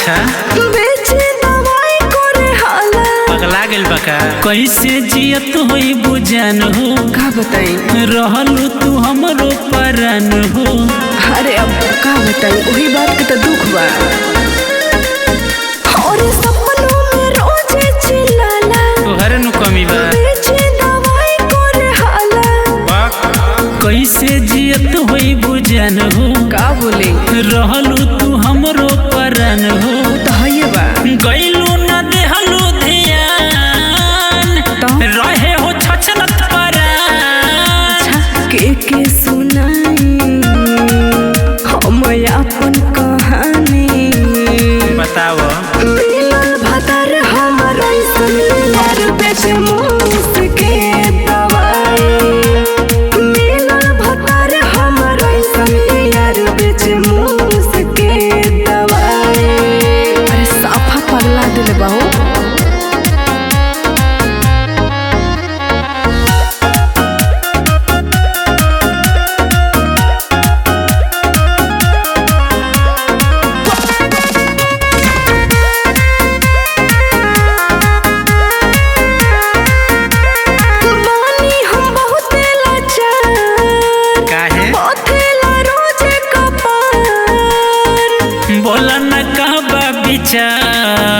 अच्छा बेचे दवाई करे हाला पगला गेल बका कैसे जियत होई बुझान हो का बताई रहलू तू हमरो परान हो। अरे अब का बताई वही बात के तो दुख बा और सपनों में रोज चिल्लाला तोहरे नु कमी बा बेचे दवाई करे हाला कैसे जियत होई बुझान हो का बोले रहलू तू हमरो परान हो। तो हइए बा गइलू न देहलू ध्यान रहे हो छछनत परान। के सुनाई हम अपन कहानी बताओ मिलल भतर हमर ऐसन यार बेचे मूस के दवाई मिलल भतर हमर ऐसन यार बेचे मूस के दवाई। अरे साफा पगला दिल बाहो बोला न कहबा विचार